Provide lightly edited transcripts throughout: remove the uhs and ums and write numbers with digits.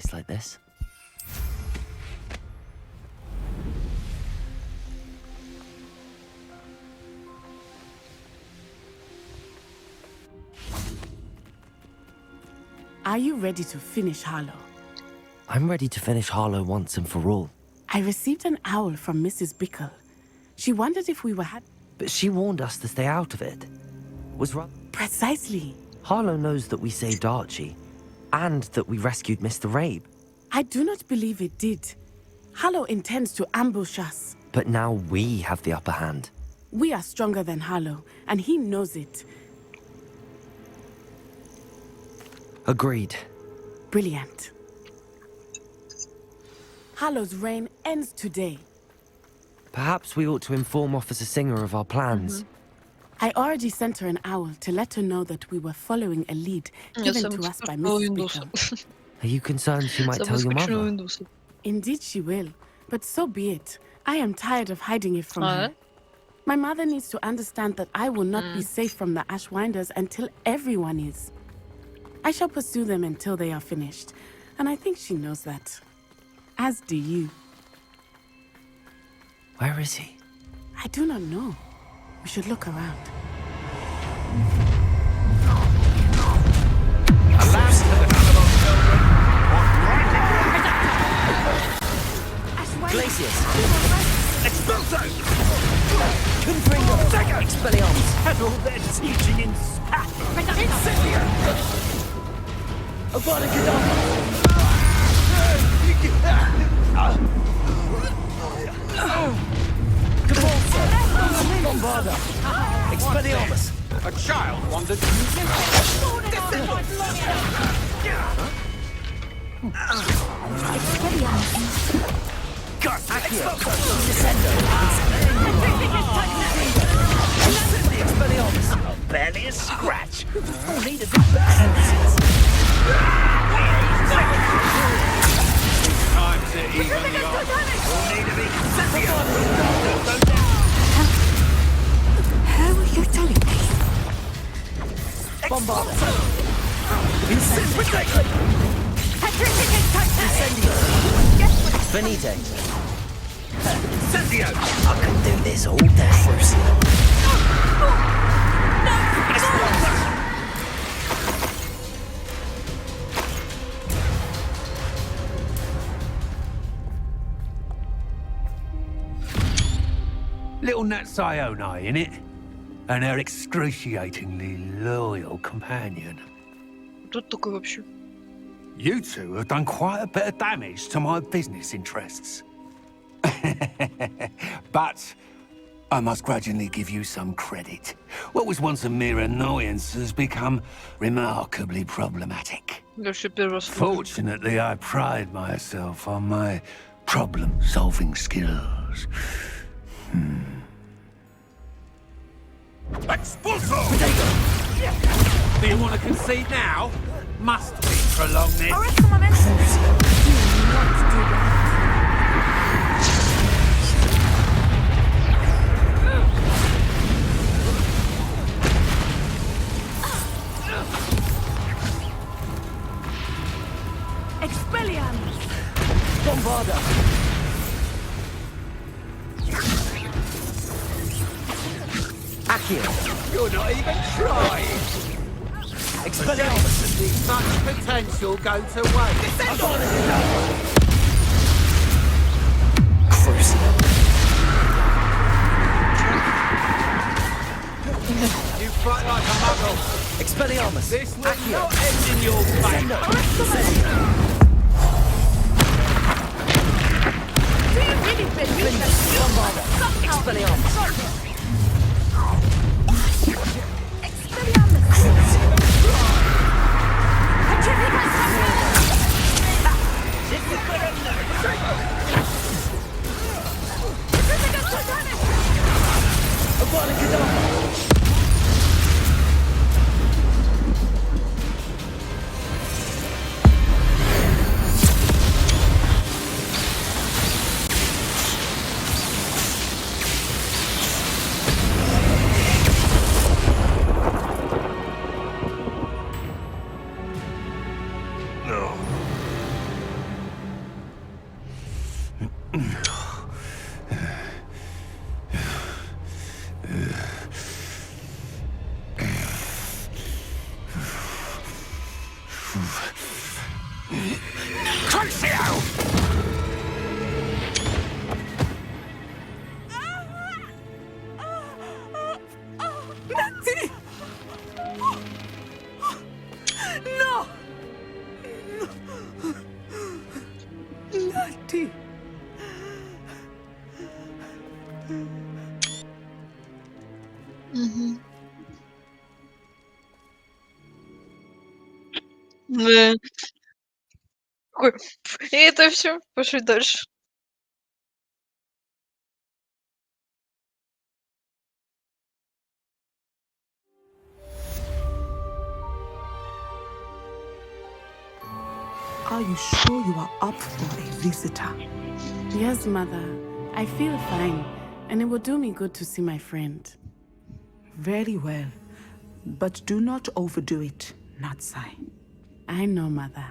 place like this. Are you ready to finish Harlow? I'm ready to finish Harlow once and for all. I received an owl from Mrs. Bickle. She wondered if we were But she warned us to stay out of it. Precisely. Harlow knows that we saved Archie, and that we rescued Mr. Rabe. I do not believe it did. Harlow intends to ambush us. But now we have the upper hand. We are stronger than Harlow, and he knows it. Agreed. Brilliant. Harlow's reign ends today. Perhaps we ought to inform Officer Singer of our plans. I already sent her an owl to let her know that we were following a lead given to us by Mrs. Bickle. Are you concerned she might tell your mother? Indeed she will, but so be it. I am tired of hiding it from her. My mother needs to understand that I will not be safe from the Ashwinders until everyone is. I shall pursue them until they are finished, and I think she knows that. As do you. Where is he? I do not know. We should look around. Alas to the Babylon children, what right Glacius! Expulso! Confringo! Expelliarmus! Had all their teaching in Incendio! Avada Kedavra! Convulso! Bombarda! Expelliarmus! A child wandered Accio! Descendo! Expelliarmus! barely a scratch. Oh, need a bit better. Time to even the odds. We'll need to be How are you telling me? Bombarda! Incendio! Venite! Incendio! I could do this all day. Little Nat Sioni, innit? And her excruciatingly loyal companion. Кто такой вообще? You two have done quite a bit of damage to my business interests. But I must grudgingly give you some credit. What was once a mere annoyance has become remarkably problematic. Я вообще первый раз слышу. Fortunately, I pride myself on my problem-solving skills. Expulso! Do you want to concede now? Must we prolong this? Expelliarmus! Bombarda! Accio! You're not even trying! Expelliarmus! Much potential go to waste. Crucible! You fight like a muggle. Expelliarmus! This will Accio! not end in your fate. Do you really believe that you Bombarda! Expelliarmus! Avada Kedavra! Мгм. Да. Такой, и это все. Пошли дальше. Are you sure you are up for a visitor? Yes, Mother. I feel fine, and it will do me good to see my friend. Very well. But do not overdo it, Natsai. I know, Mother.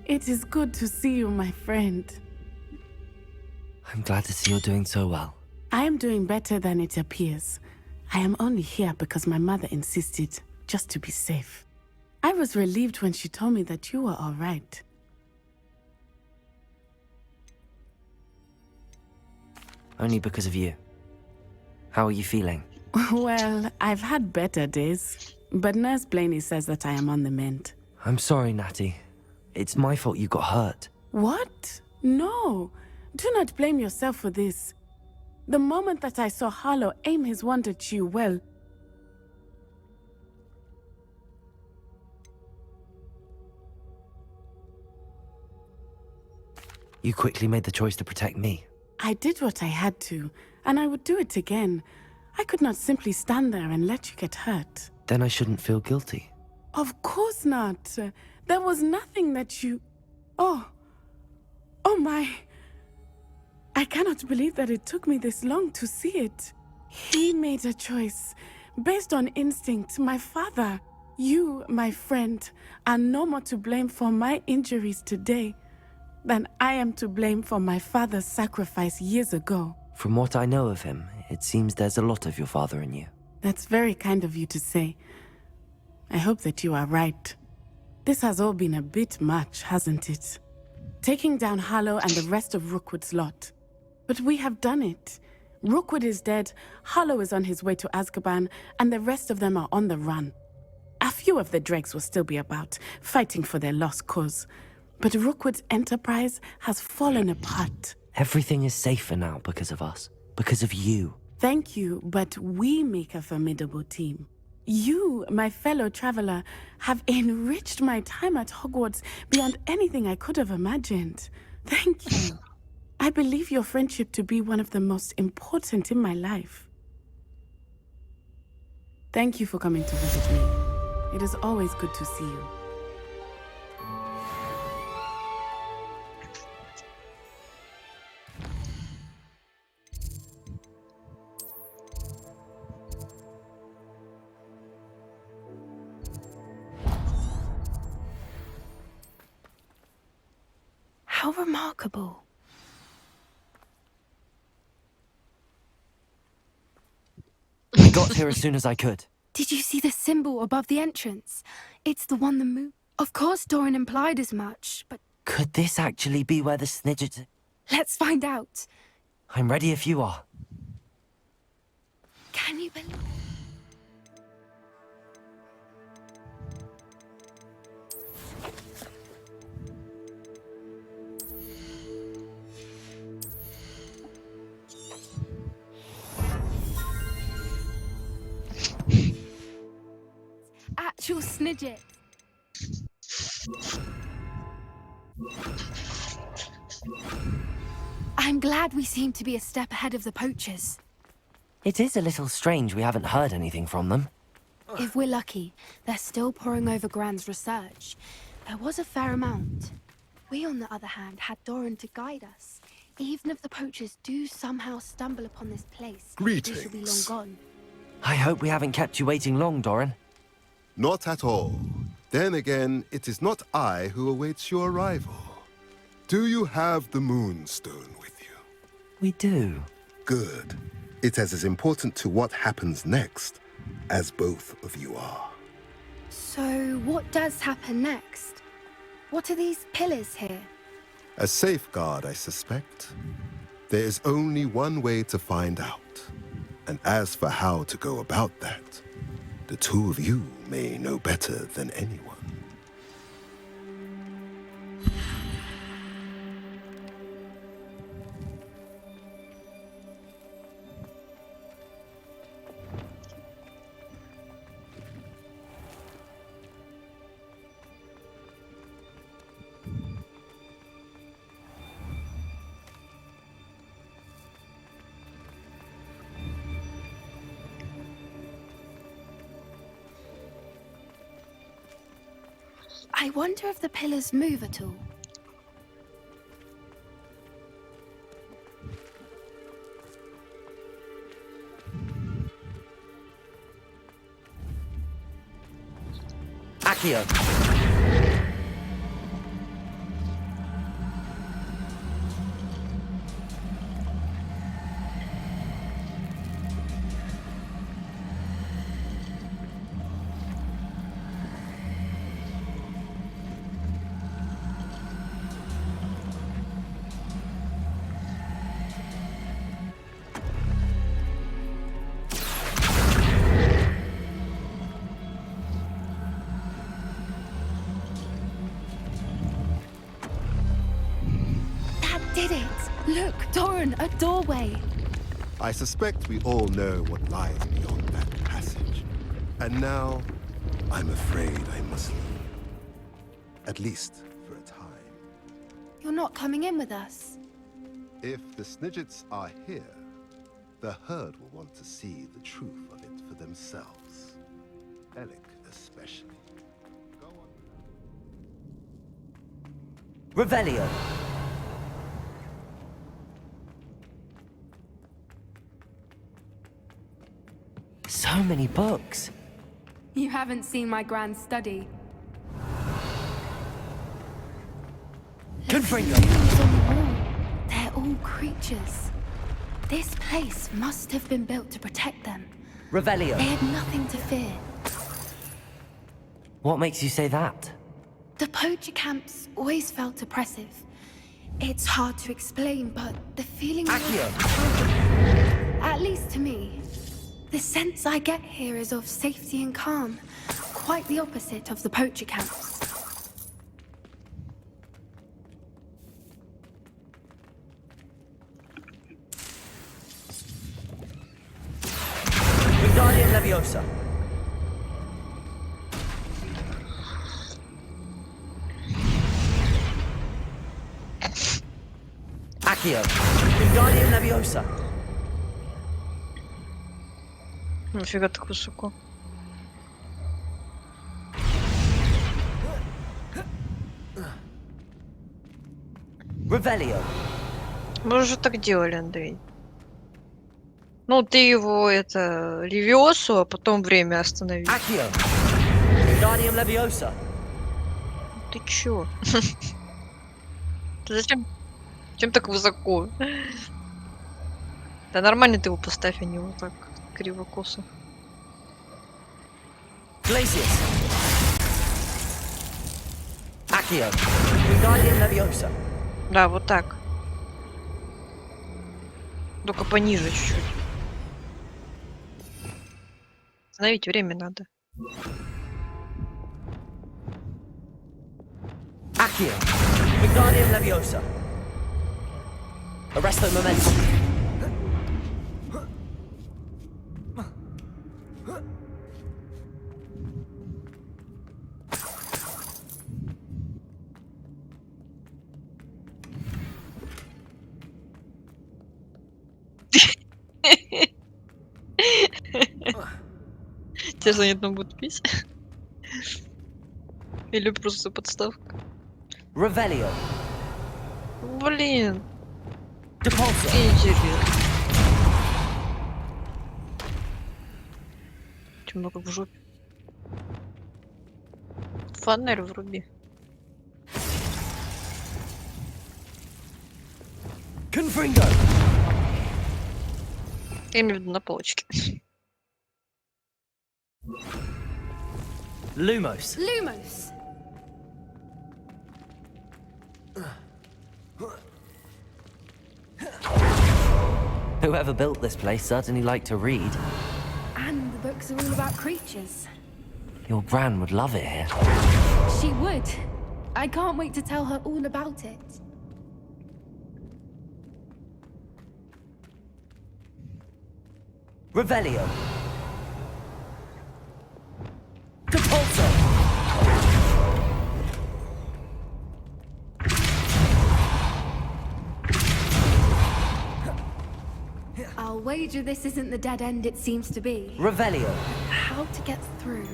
It is good to see you, my friend. I'm glad to see you're doing so well. I am doing better than it appears. I am only here because my mother insisted, just to be safe. I was relieved when she told me that you were all right. Only because of you. How are you feeling? Well, I've had better days, but Nurse Blaney says that I am on the mend. I'm sorry, Natty. It's my fault you got hurt. What? No. Do not blame yourself for this. The moment that I saw Harlow aim his wand at you, well... You quickly made the choice to protect me. I did what I had to, and I would do it again. I could not simply stand there and let you get hurt. Then I shouldn't feel guilty. Of course not. There was nothing that you... Oh my... I cannot believe that it took me this long to see it. He made a choice based on instinct. My father, you, my friend, are no more to blame for my injuries today than I am to blame for my father's sacrifice years ago. From what I know of him, it seems there's a lot of your father in you. That's very kind of you to say. I hope that you are right. This has all been a bit much, hasn't it? Taking down Harlow and the rest of Rookwood's lot. But we have done it. Rookwood is dead, Harlow is on his way to Azkaban, and the rest of them are on the run. A few of the dregs will still be about, fighting for their lost cause. But Rookwood's enterprise has fallen apart. Everything is safer now because of us. Because of you. Thank you, but we make a formidable team. You, my fellow traveler, have enriched my time at Hogwarts beyond anything I could have imagined. Thank you. I believe your friendship to be one of the most important in my life. Thank you for coming to visit me. It is always good to see you. How remarkable. I got here as soon as I could. Did you see the symbol above the entrance? It's the one the moon... Of course Doran implied as much, but... Could this actually be where the Snidget... Let's find out. I'm ready if you are. Can you believe... Actual Snidget. I'm glad we seem to be a step ahead of the poachers. It is a little strange we haven't heard anything from them. If we're lucky, they're still poring over Gran's research. There was a fair amount. We, on the other hand, had Doran to guide us. Even if the poachers do somehow stumble upon this place, we shall be long gone. I hope we haven't kept you waiting long, Doran. Not at all. Then again, it is not I who awaits your arrival. Do you have the Moonstone with you? We do. Good. It is as important to what happens next as both of you are. So, what does happen next? What are these pillars here? A safeguard, I suspect. There is only one way to find out. And as for how to go about that, The two of you may know better than anyone. I wonder if the pillars move at all. Accio. Did it! Look, Doran, a doorway! I suspect we all know what lies beyond that passage. And now, I'm afraid I must leave. At least for a time. You're not coming in with us. If the Snidgets are here, the herd will want to see the truth of it for themselves. Alec especially. Go on. Revelio. So many books. You haven't seen my grand study. Confringo. Runes on the wall. They're all creatures. This place must have been built to protect them. Revelio. They had nothing to fear. What makes you say that? The poacher camps always felt oppressive. It's hard to explain, but the feeling Accio. at least to me, the sense I get here is of safety and calm. Quite the opposite of the poacher camps. Wingardium Leviosa. Accio. Wingardium Leviosa. Нафига так высоко? Revelio. Мы уже так делали, Андрей. Ну, ты его, это, Левиосу, а потом время остановил. Accio. Wingardium Leviosa. Ты чё? Ты зачем? Чем так высоко? Да нормально ты его поставь, а не вот так криво-косо. Glacius. Accio. Wingardium Leviosa. Да, вот так. Только пониже чуть-чуть. Остановить время надо. Accio. Wingardium Leviosa. Arresto momentum. Тебе заметно будет пись? Или просто подставка? Revelio. Блин, Depulso. интересно. Темно как в жопе. Фонарь вруби. Confringo. Я имею в виду на полочке. Lumos. Lumos! Whoever built this place certainly liked to read. And books are all about creatures. Your gran would love it here. She would. I can't wait to tell her all about it. Revelio. Depulso. I'll wager this isn't the dead end it seems to be. Revelio. How to get through?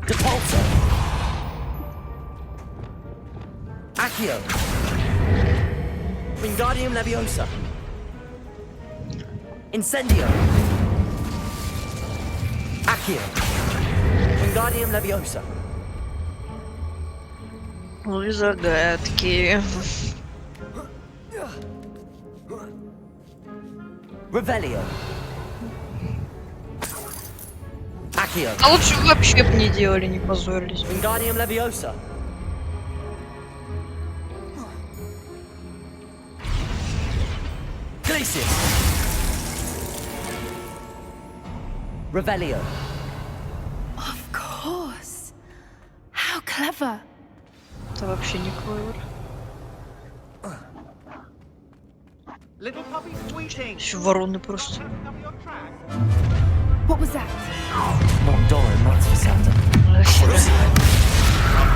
Depulso. Accio. Wingardium Leviosa. Incendio. Accio. Wingardium Leviosa. Ну и загадки. Revelio. Accio. А лучше вообще бы не делали, не позорились. Wingardium Leviosa. Glacius. Revelio. Of course. How clever. Это вообще не клевер. Еще вороны просто. What was that? Not Doran, that's for certain. I'll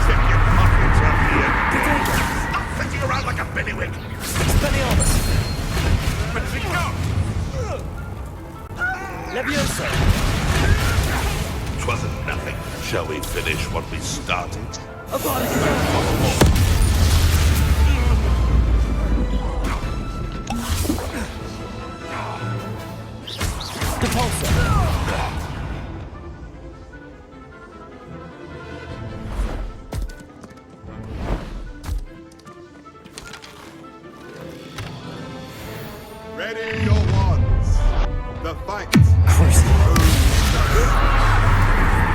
take your pockets up here. Stop fitting around like a billywig. Expelliarmus. Retreat. Leviosa. Twasn't nothing. Shall we finish what we started? Depulso. Ready your wands. The fight.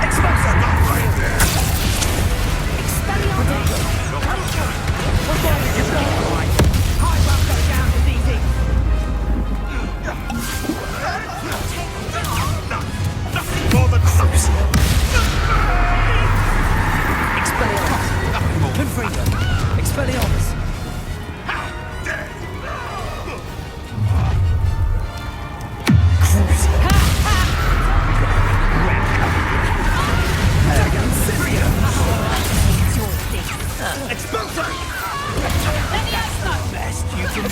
Expulso. Right there. Nothing more than truce. Expelliarmus. Confringo. Expelliarmus. Expulso. Best you can do.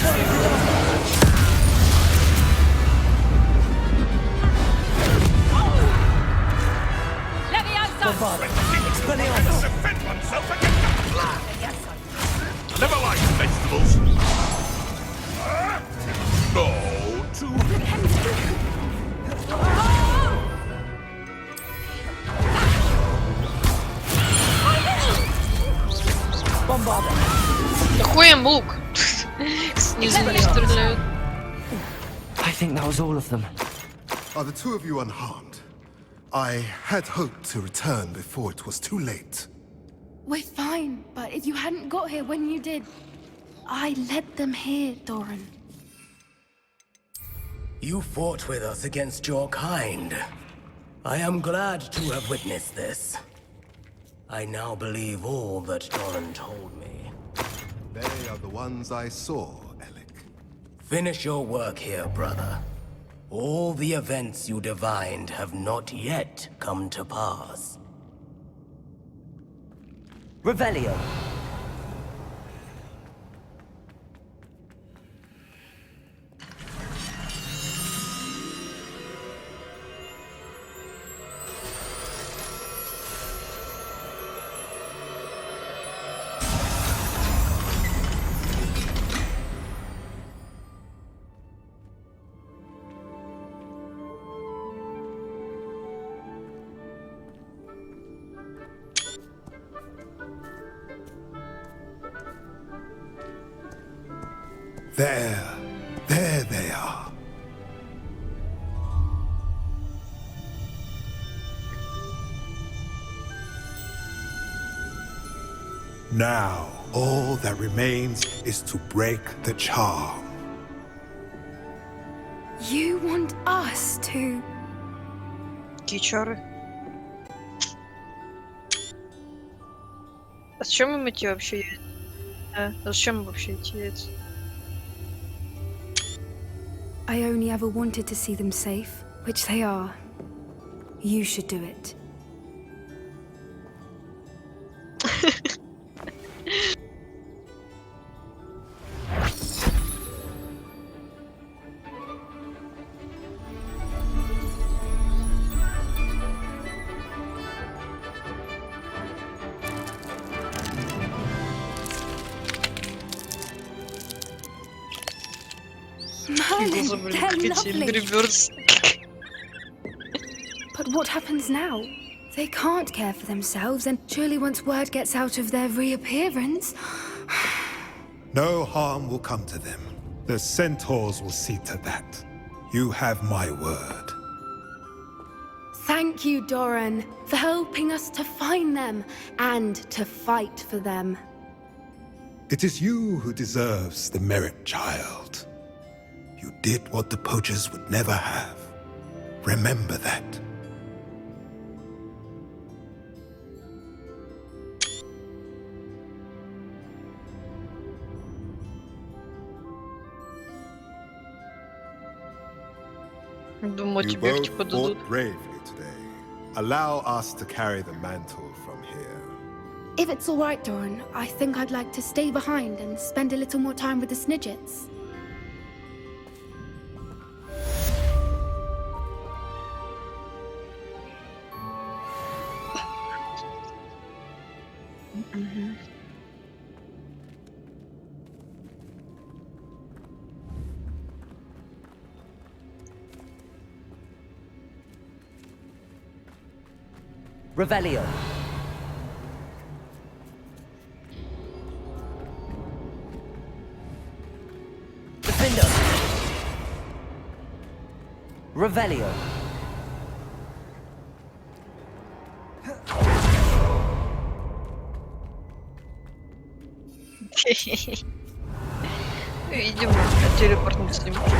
Bombarda. Expelliarmus. Defend oneself against the blood. Never mind vegetables. No, too. Bombarda. Да хуй им лук. Снизу не стреляют. I think that was all of them. Are the two of you unharmed? I had hoped to return before it was too late. We're fine, but if you hadn't got here when you did, I led them here, Doran. You fought with us against your kind. I am glad to have witnessed this. I now believe all that Doran told me. They are the ones I saw, Alec. Finish your work here, brother. All the events you divined have not yet come to pass. Revelio. There they are. Now, all that remains is to break the charm. You want us to... Кичары. А зачем им эти вообще яйца? А зачем им вообще эти яйца? I only ever wanted to see them safe, which they are. You should do it. Merlin, they're lovely. But what happens now? They can't care for themselves, and surely once word gets out of their reappearance... No harm will come to them. The centaurs will see to that. You have my word. Thank you, Doran, for helping us to find them and to fight for them. It is you who deserves the merit, child. You did what the poachers would never have. Remember that. Думаю, You тебе both типа дадут. fought bravely today. Allow us to carry the mantle from here. If it's all right, Doran, I think I'd like to stay behind and spend a little more time with the Snidgets. Revelio. Defender. Revelio. Видимо, телепортнуться не может.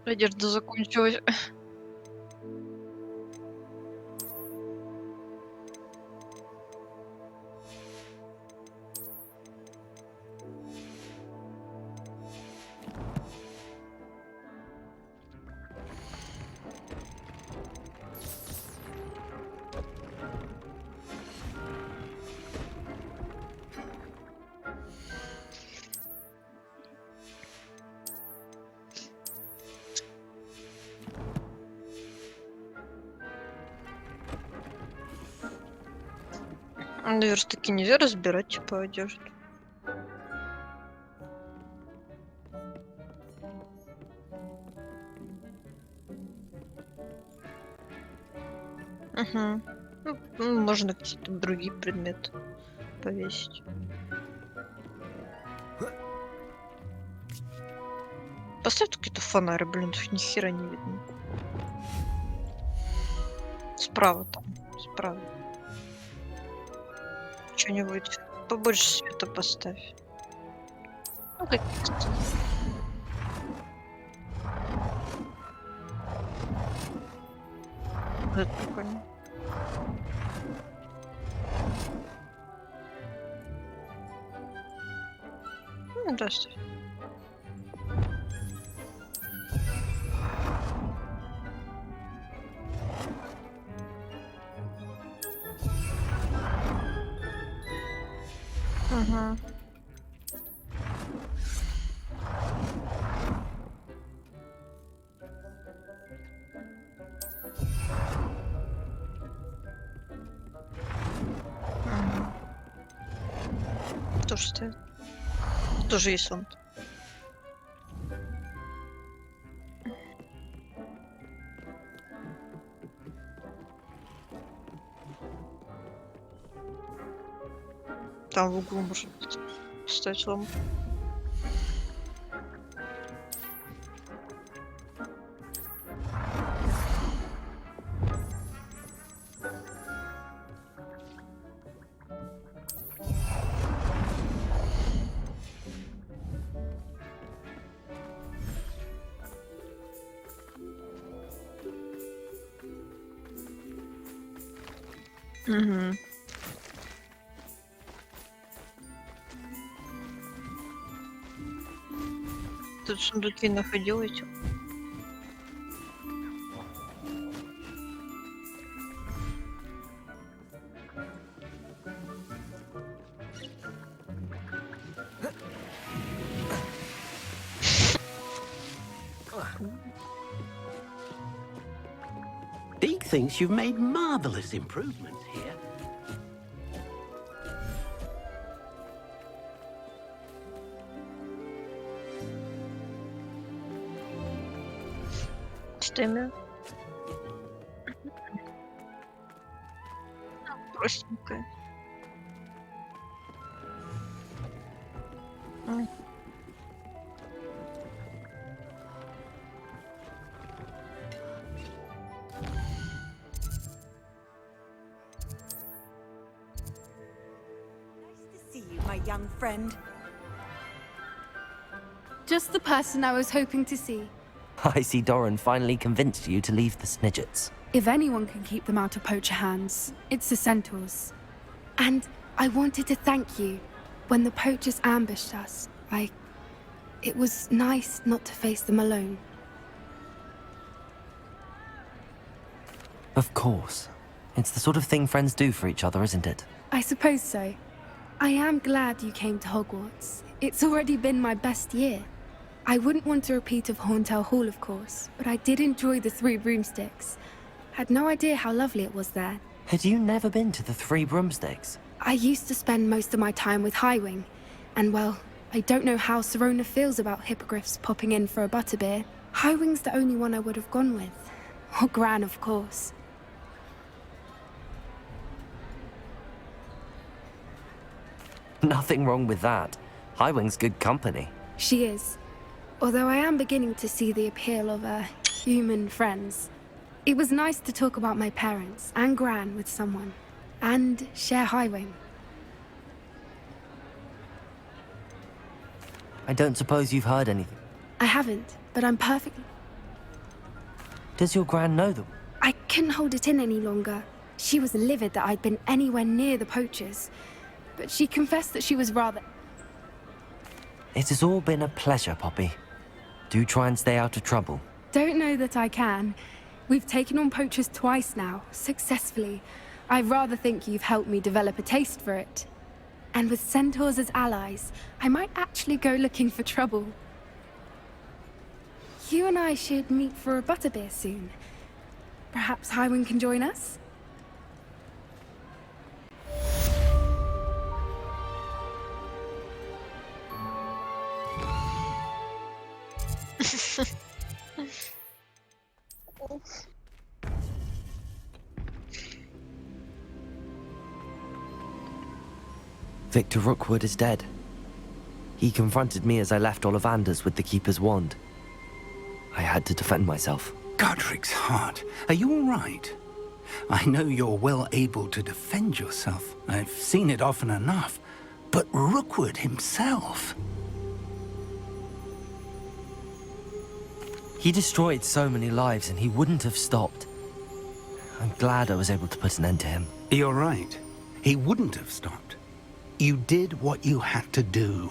Одежда закончилась. На верстаке нельзя разбирать, типа, одежду. Угу. Ну, можно какие-то другие предметы повесить. Поставь какие-то фонары, блин, тут ни хера не видно. Справа там, справа. Что-нибудь побольше света поставь. Ну, какие-то. Это прикольно. Ну, здравствуй. Ага. Кто ж стоит? Тоже есть он. Там в углу может стоять лампа. Угу. Тут сундуки находились. Deke thinks you've made marvelous improvements here. Стэмя. Простенькая. See you, my young friend. Just the person I was hoping to see. I see Doran finally convinced you to leave the Snidgets. If anyone can keep them out of poacher hands, it's the centaurs. And I wanted to thank you. When the poachers ambushed us, it was nice not to face them alone. Of course. It's the sort of thing friends do for each other, isn't it? I suppose so. I am glad you came to Hogwarts. It's already been my best year. I wouldn't want a repeat of Horntail Hall, of course, but I did enjoy the Three Broomsticks. Had no idea how lovely it was there. Had you never been to the Three Broomsticks? I used to spend most of my time with Highwing, and well, I don't know how Serona feels about hippogriffs popping in for a butterbeer. Highwing's the only one I would have gone with. Or Gran, of course. Nothing wrong with that. Highwing's good company. She is. Although I am beginning to see the appeal of human friends. It was nice to talk about my parents and Gran with someone. And share Highwing. I don't suppose you've heard anything. I haven't, but I'm perfectly... Does your Gran know them? I couldn't hold it in any longer. She was livid that I'd been anywhere near the poachers. But she confessed that she was rather... It has all been a pleasure, Poppy. Do try and stay out of trouble. Don't know that I can. We've taken on poachers twice now, successfully. I rather think you've helped me develop a taste for it. And with centaurs as allies, I might actually go looking for trouble. You and I should meet for a butterbeer soon. Perhaps Highwing can join us? Victor Rookwood is dead. He confronted me as I left Ollivanders with the Keeper's wand. I had to defend myself. Godric's heart. Are you all right? I know you're well able to defend yourself. I've seen it often enough. But Rookwood himself... He destroyed so many lives and he wouldn't have stopped. I'm glad I was able to put an end to him. You're right. He wouldn't have stopped. You did what you had to do.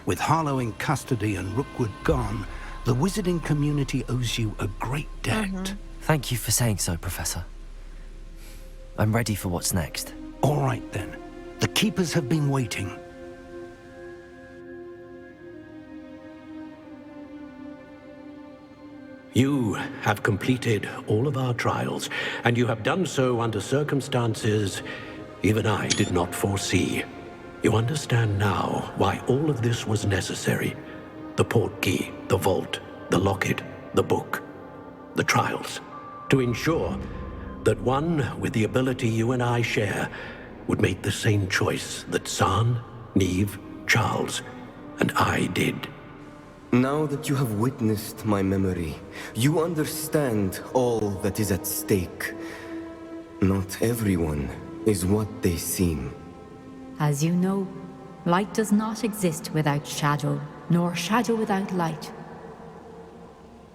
With Harlow in custody and Rookwood gone, the wizarding community owes you a great debt. Thank you for saying so, Professor. I'm ready for what's next. All right, then. The Keepers have been waiting. You have completed all of our trials, and you have done so under circumstances even I did not foresee. You understand now why all of this was necessary. The portkey, the vault, the locket, the book, the trials. To ensure that one with the ability you and I share would make the same choice that San, Neve, Charles, and I did. Now that you have witnessed my memory, you understand all that is at stake. Not everyone is what they seem. As you know, light does not exist without shadow, nor shadow without light.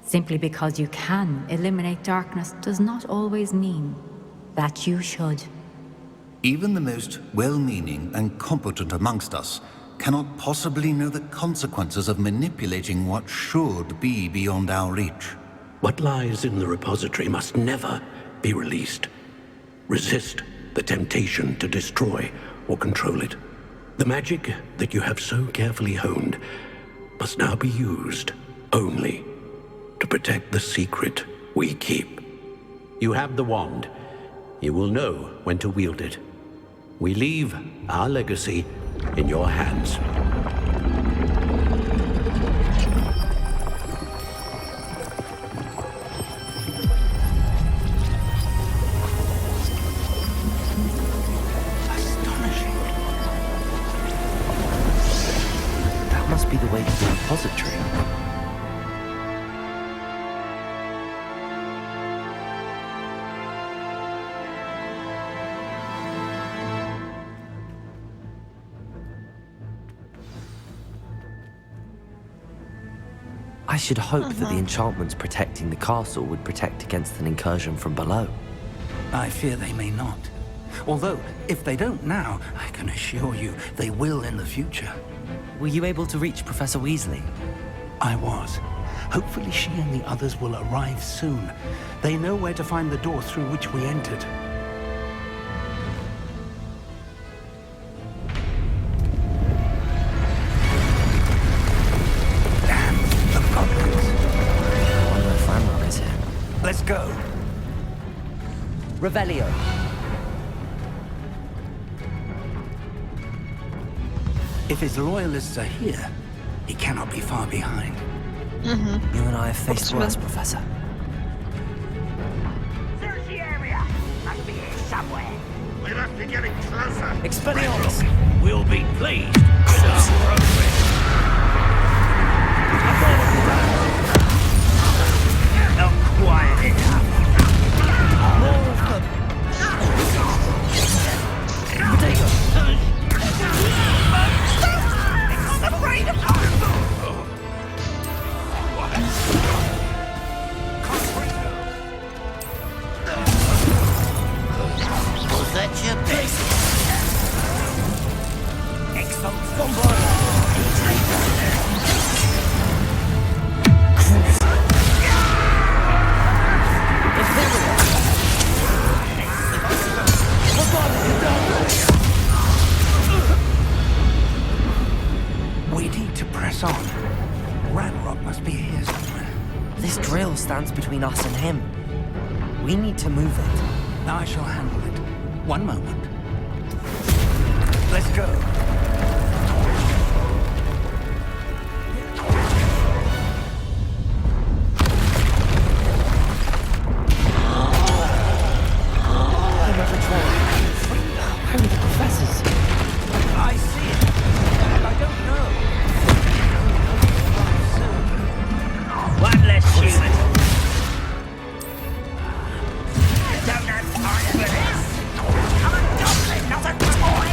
Simply because you can eliminate darkness does not always mean that you should. Even the most well-meaning and competent amongst us cannot possibly know the consequences of manipulating what should be beyond our reach. What lies in the repository must never be released. Resist the temptation to destroy or control it. The magic that you have so carefully honed must now be used only to protect the secret we keep. You have the wand. You will know when to wield it. We leave our legacy in your hands. Astonishing. That must be the way to the repository. I should hope that the enchantments protecting the castle would protect against an incursion from below. I fear they may not. Although, if they don't now, I can assure you they will in the future. Were you able to reach Professor Weasley? I was. Hopefully she and the others will arrive soon. They know where to find the door through which we entered. Let's go. Revelio. If his loyalists are here, he cannot be far behind. You and I have faced worse, Professor. Search the area. Must be here somewhere. We must be getting closer. Expelliarmus. We'll be pleased with our progress. Not quiet enough. More of them. Potato. I'm afraid of Was that your best? Excellent. We need to press on. Ranrock must be here somewhere. This drill stands between us and him. We need to move it. I shall handle it. One moment. Let's go. Where are the professors? I see it. And I don't know. One less human. Don't have time for this. I'm a goblin, not a toy.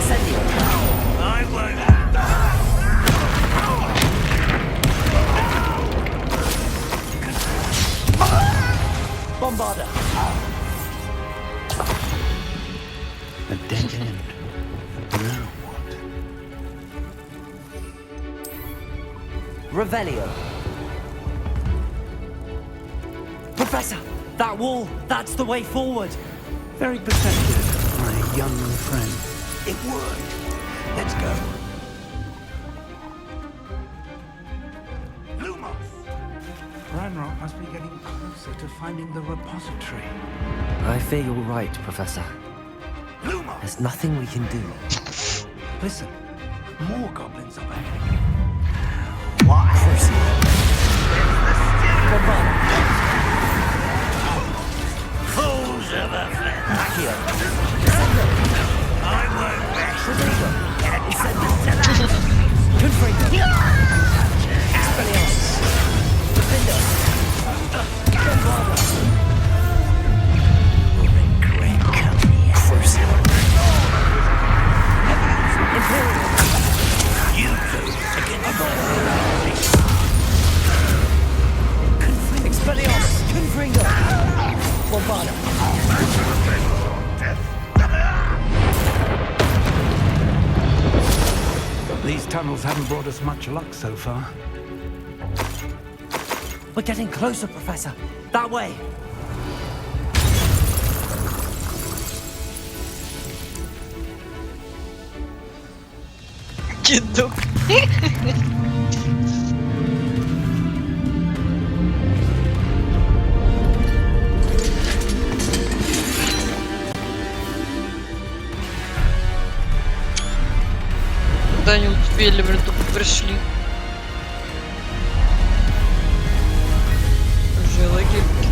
Incendio. I won't. Bombarda. A dead end. Now what? Revelio. Professor, that wall, that's the way forward. Very perceptive, my young friend. It worked. Let's go. Ranrock must be getting closer to finding the repository. I fear you're right, Professor. There's nothing we can do. Listen, more goblins are back. Why? Fools of a Accio. I won't rest. Confringo. Expelliarmus. Defendo. Bombarda. You'll regret coming here. Crucible. Imperial. You two against Expelliarmus. Confringo. Bombarda. These tunnels haven't brought us much luck so far. We're getting closer, Professor. That way. Кидок. Куда они успели, блин, только пришли. Уже лагерь покидали.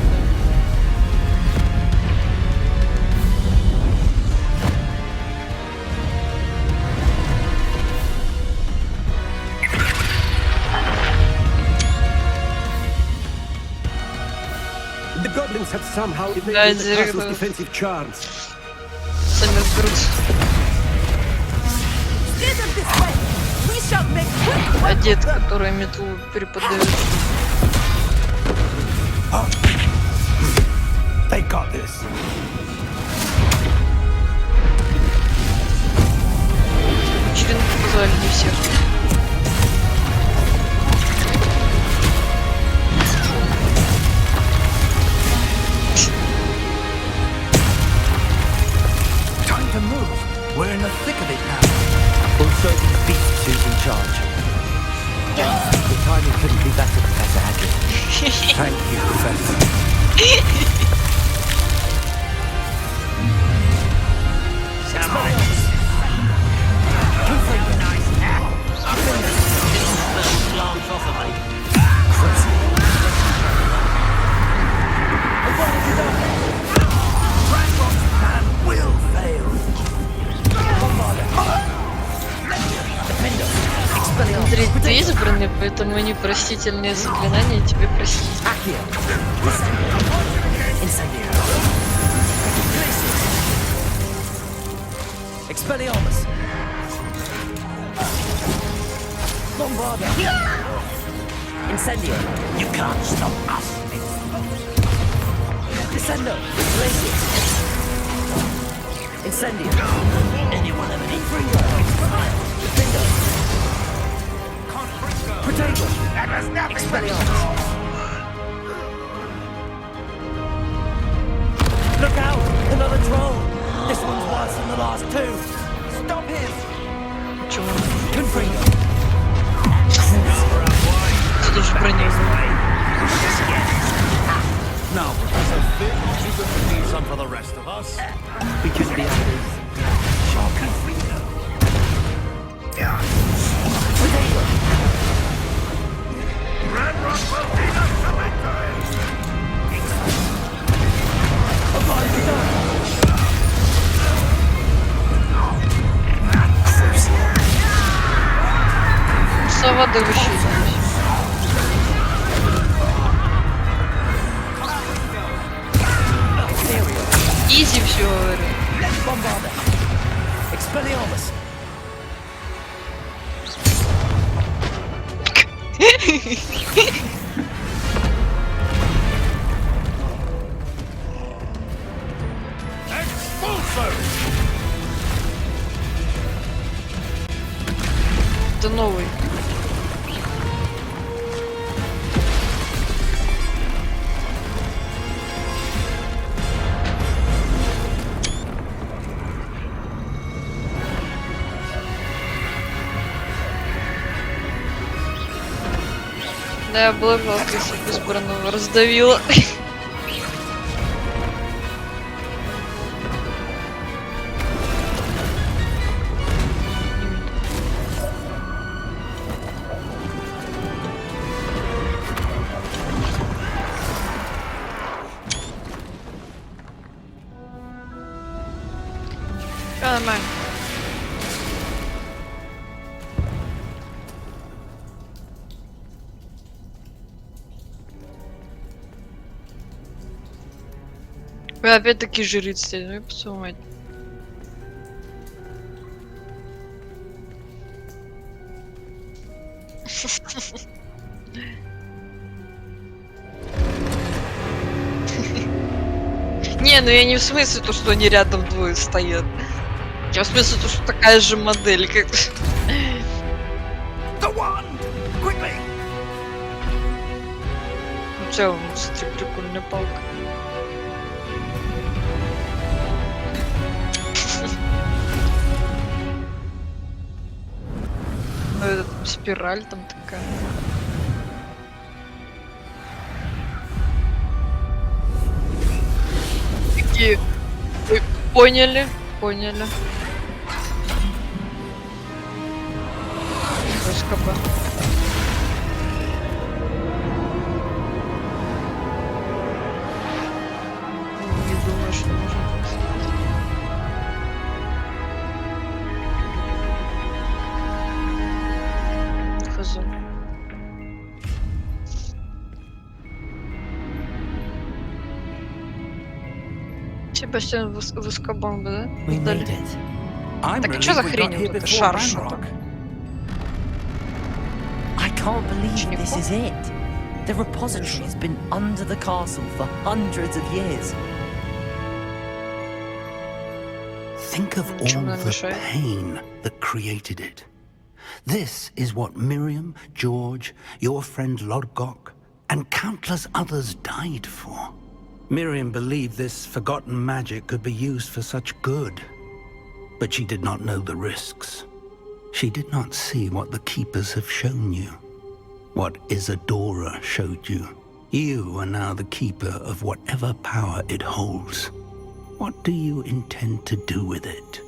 The goblins have somehow Да, evaded the castle's директор. defensive charms. Сами разберутся. А дед, который метлу преподает. They got this. Вечеринку позвали не всех. Time to move. We're in the thick of it now. Also, these beasts who's in charge. The timing couldn't be better, Professor Haggard. Thank you, Professor. Андрей, ты избранный, поэтому непростительные заклинания тебе простить. Expelliarmus. Bombarda. Incendio. You can't stop us. Descendo. Glacius. Incendio. Anyone have any Fringo. Defendo. Protego. That was nothing but Expelliarmus. Look out! Another troll! This one's worse than the last two! Stop him! Чего? Confringo. Тут же броню. Now, Professor Finn, you going to need some for the rest of us? We could be others. Protego. Ranrock will lead us to victory! Сова да выщелкнулась. Изи все, говорю. Bombarda. Expelliarmus. это новый. Да, было жалко, если бы избранного раздавила. Нормально. Вы опять-таки жрицы, ну и посылать. Не, ну я не в смысле то, что они рядом двое стоят. Я в смысле то, что такая же модель, как... В целом, кстати, прикольная палка. Ну, это там спираль там такая. Такие... Ой, поняли, поняли. СКБ. Не думаю, что можно поставить. Хз. Себастьян в Азкабан, да? We Сдали. made it. Так и что за хрень вот это? Шар что-то? I can't believe this is it. The repository's been under the castle for hundreds of years. Think of all the pain that created it. This is what Miriam, George, your friend Lodgok, and countless others died for. Miriam believed this forgotten magic could be used for such good, but she did not know the risks. She did not see what the Keepers have shown you, what Isadora showed you. You are now the Keeper of whatever power it holds. What do you intend to do with it?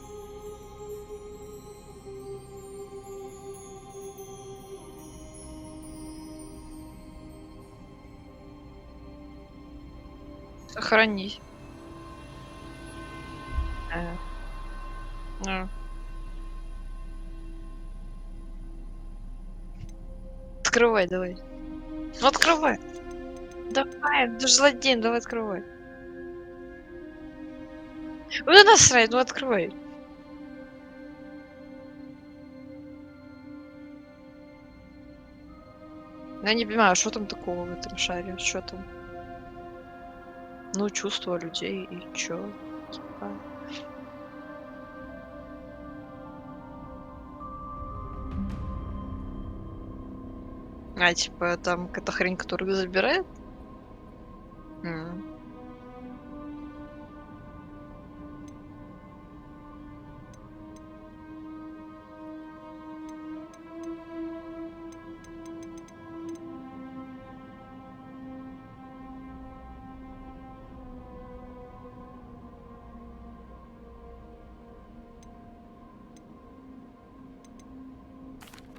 Сохранись. Открывай, давай. Ну открывай. Давай, ты же злодей, давай открывай. Ну насрать, ну открывай. Я не понимаю, что там такого в этом шаре, что там? Ну, чувства людей и чё? Типа... А, типа, там какая-то хрень, которую забирает?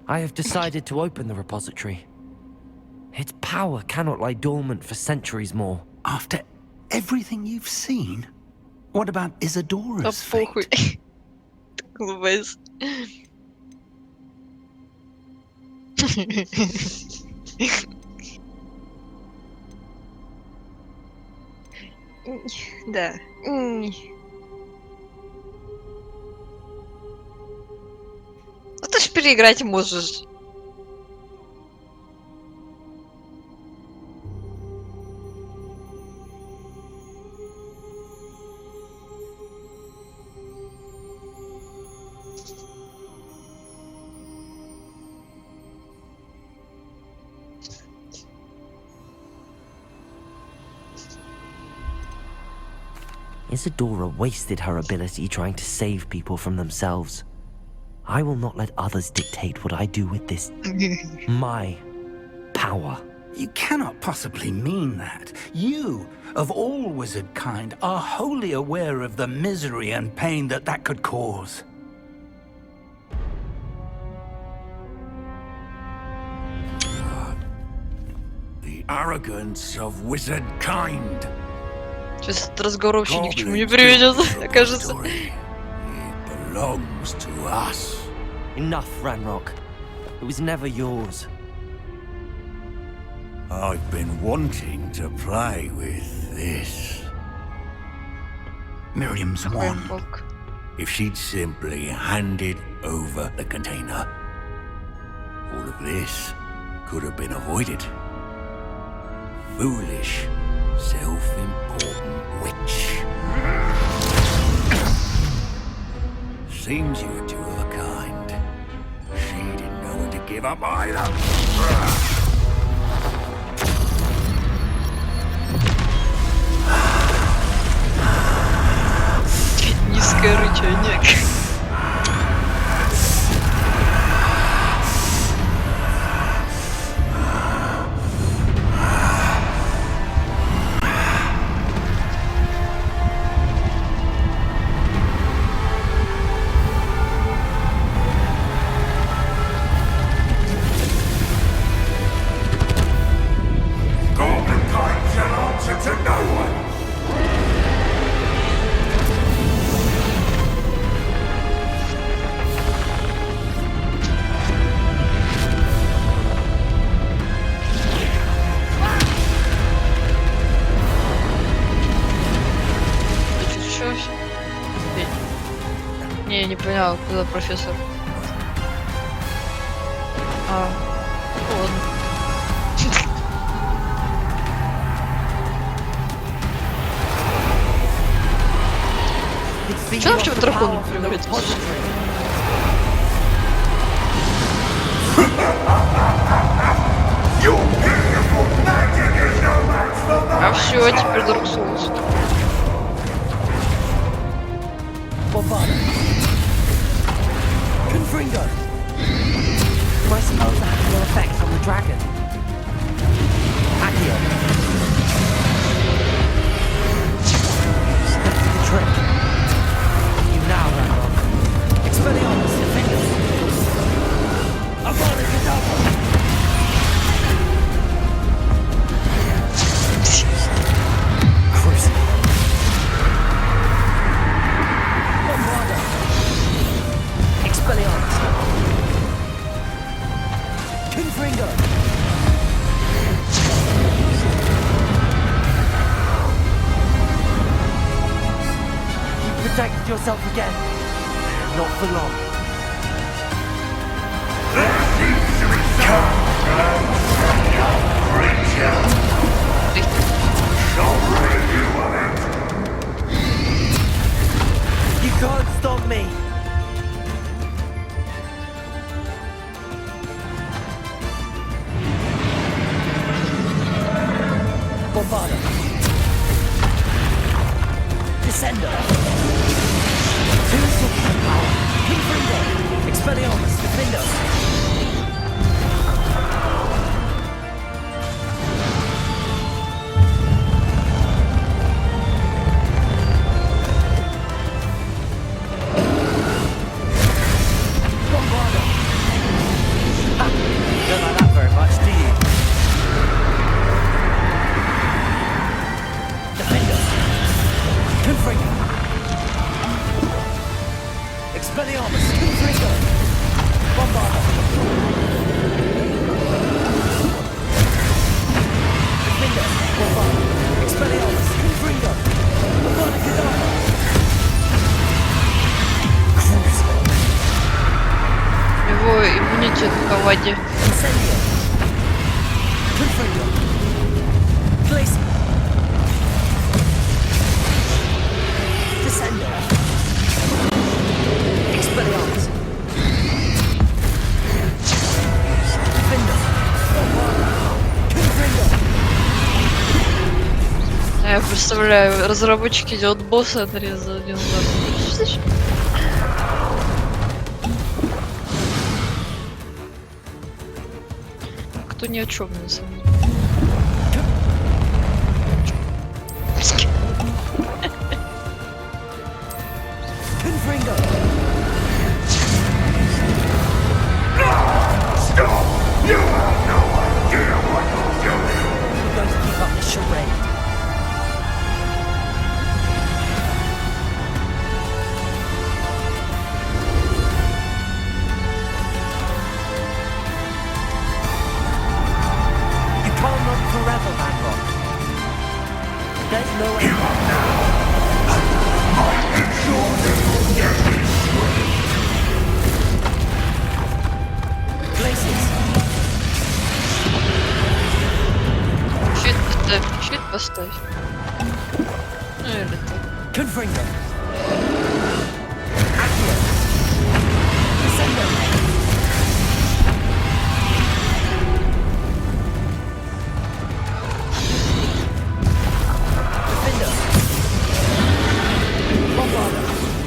I have decided to open the repository. Its power cannot lie dormant for centuries more. After everything you've seen? What about Isadora's fate? Улыбайся. Да. Ну ты ж переиграть можешь. Isadora wasted her ability trying to save people from themselves. I will not let others dictate what I do with this. My power. You cannot possibly mean that. You, of all wizard kind, are wholly aware of the misery and pain that could cause. The arrogance of wizard kind. Сейчас этот разговор вообще ни к чему не приведет, кажется. It belongs to us. Enough, Ranrock. It was never yours. I've been wanting to play with this. Miriam's wand. If she'd simply handed over the container, all of this could have been avoided. Foolish, self-important witch. Seems you were two of a kind. She didn't know when to give up either. Низкое рычание. Не, не понял, куда профессор. Ладно. Что вообще в дракона превратился? А все, теперь Dark Souls. Confringo! Do I suppose that had no effect on the dragon? Accio! Step to the trick. You now, Ranrock. Expelliarmus, defend us! Avada Kedavra! Crucible! Bombarda! Expelliarmus! Confringo! You protected yourself again. Not for long. You can't stop me! Bombarda! Descender! Two super power! Confringo! Expelliarmus! Defend us! Bombarda! Ha! Don't like that very much, do you? Defend us! Confringo! Expelliarmus! Confringo! Bombarda! Defend us! Bombarda! Expelliarmus! Confringo! Avada Kedavra! Его иммунитет к воде. Incendio! Confringo! Glacier! Descender! Expelliarmus! Defender! Confringo! Я просто представляю, разработчики делают босса, отрезают динозавра. Кто ни о чем, на самом деле. Щит поставь. Ну или так.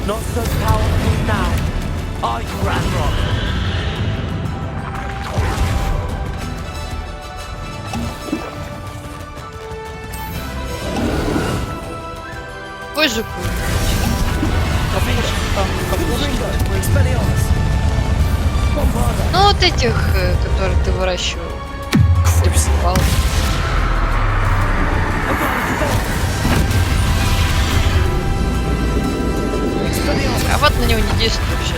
Not so powerful now, are you, Ranrock? Позже курить. Ну вот этих, которых ты выращивал. Рисовал. А вот на него не действует вообще.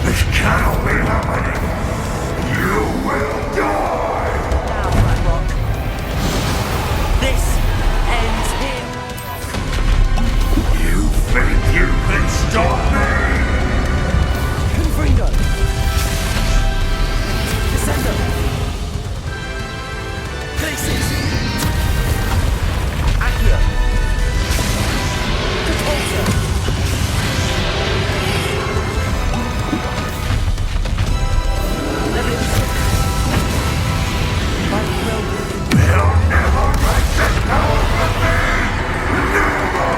This cannot be happening. You will die. Now, Ranrock. This ends here. You think you can stop me? Confringo. Descendo. Glacis. Accio. Repulsor. They'll never wreck this power from me. Never.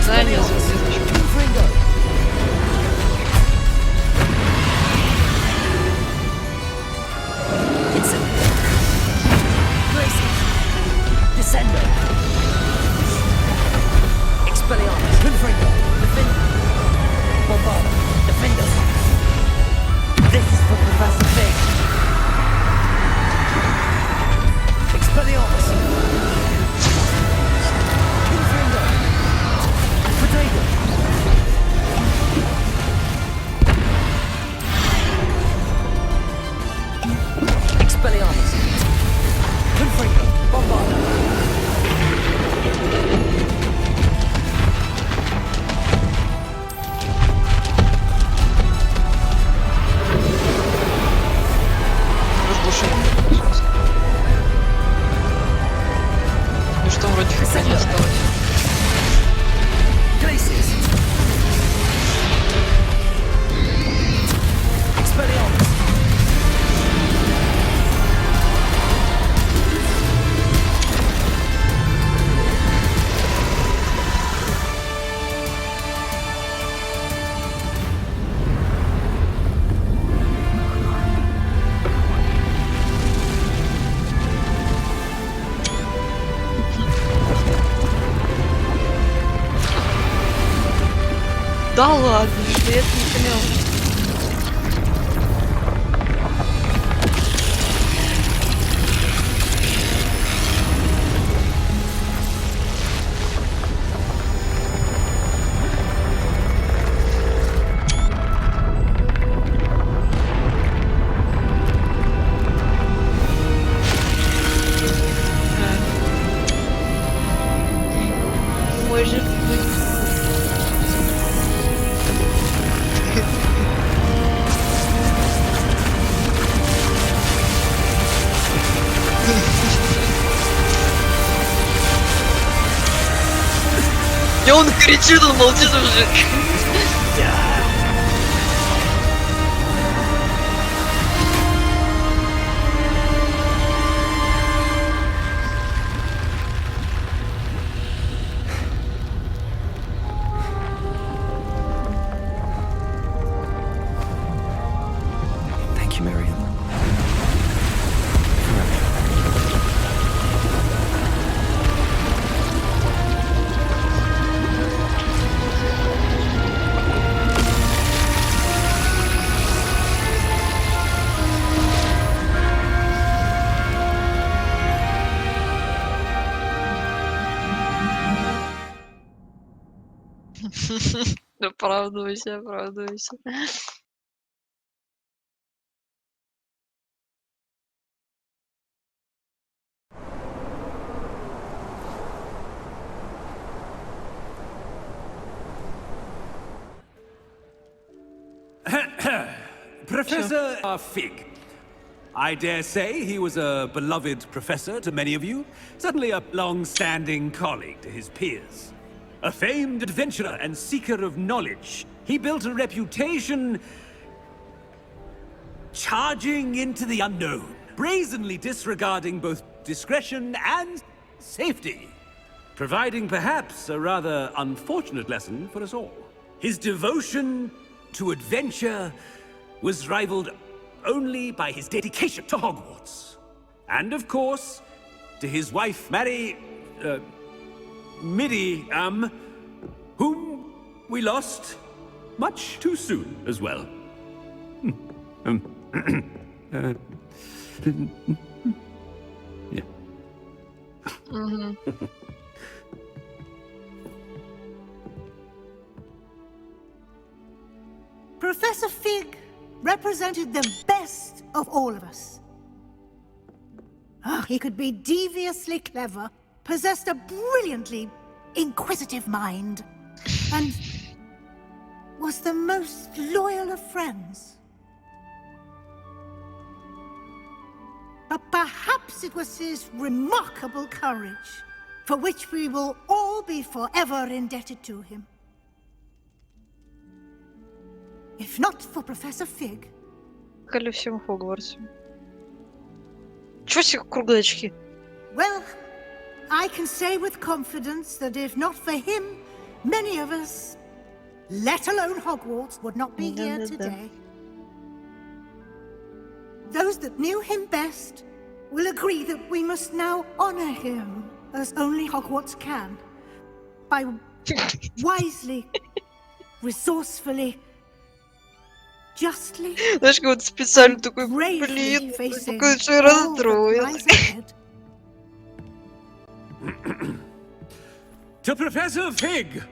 Задание за Descendo. Expelliarmus. Confringo. Defend. Bombarda. Defender. This is for Professor Fig. Expelliarmus. Confringo. Potato. Expelliarmus. Confringo. Bombarda. Ну что, вроде хп не осталось. Да ладно, что я это не понял. он кричит, он молчит уже. Thank you, Miriam. Оправдывайся, оправдывайся. Professor Fig. I dare say he was a beloved professor to many of you, certainly a long-standing colleague to his peers. A famed adventurer and seeker of knowledge, he built a reputation charging into the unknown, brazenly disregarding both discretion and safety, providing perhaps a rather unfortunate lesson for us all. His devotion to adventure was rivaled only by his dedication to Hogwarts. And of course, to his wife, Miriam, whom we lost much too soon as well. Yeah. Professor Fig represented the best of all of us. He could be deviously clever, possessed a brilliantly inquisitive mind, and was the most loyal of friends. But perhaps it was his remarkable courage, for which we will all be forever indebted to him. If not for Professor Fig. Ко всему Хогвартсу. Чё себе круглые очки? Well, I can say with confidence that if not for him, many of us, let alone Hogwarts, would not be here today. Those that knew him best will agree that we must now honor him as only Hogwarts can, by wisely, resourcefully, justly, знаешь, как вот специально такой, блин, какой же расстроен. To Professor Fig!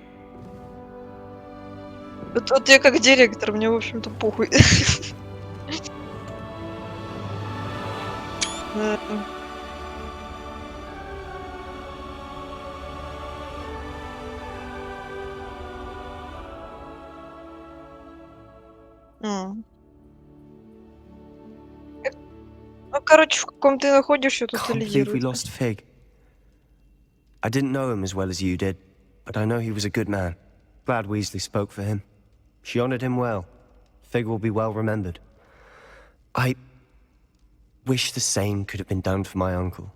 Вот я как директор, мне, в общем-то, похуй. Ну, короче, в каком ты находишься, тут и Can't believe we лидирует. lost Fig. I didn't know him as well as you did, but I know he was a good man. Glad Weasley spoke for him. She honored him well. Fig will be well remembered. I wish the same could have been done for my uncle.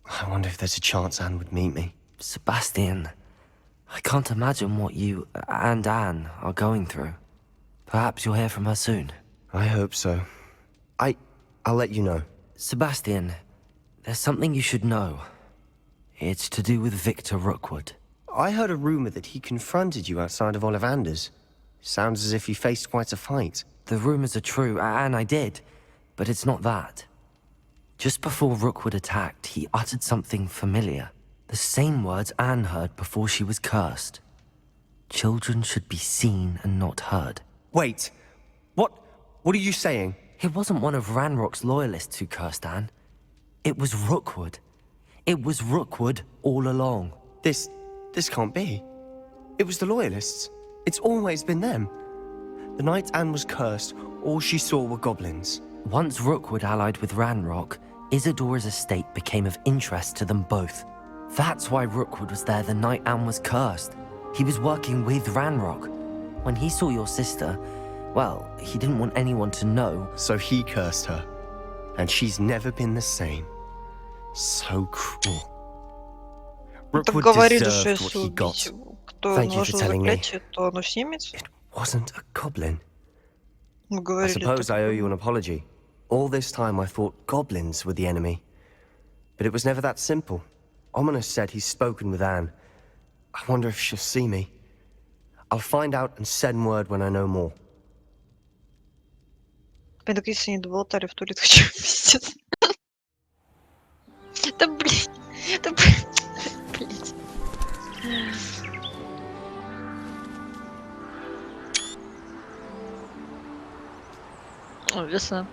I wonder if there's a chance Anne would meet me. Sebastian, I can't imagine what you and Anne are going through. Perhaps you'll hear from her soon. I hope so. I'll let you know. Sebastian, there's something you should know. It's to do with Victor Rookwood. I heard a rumor that he confronted you outside of Ollivander's. Sounds as if he faced quite a fight. The rumors are true, and I did. But it's not that. Just before Rookwood attacked, he uttered something familiar. The same words Anne heard before she was cursed. Children should be seen and not heard. Wait. What are you saying? It wasn't one of Ranrock's loyalists who cursed Anne. It was Rookwood. It was Rookwood all along. This can't be. It was the loyalists. It's always been them. The night Anne was cursed, all she saw were goblins. Once Rookwood allied with Ranrock, Isadora's estate became of interest to them both. That's why Rookwood was there the night Anne was cursed. He was working with Ranrock. When he saw your sister, well, he didn't want anyone to know. So he cursed her. And she's never been the same. So cruel. Rookwood deserved what he got. Thank you for telling me. It wasn't a goblin. I suppose I owe you an apology. All this time I thought goblins were the enemy. But it was never that simple. Ominous said he's spoken with Anne. I wonder if she'll see me. I'll find out and send word when I know more. Я так если не доболтали в туалет, хочу пиздец. Да блин, да блять. О, веса.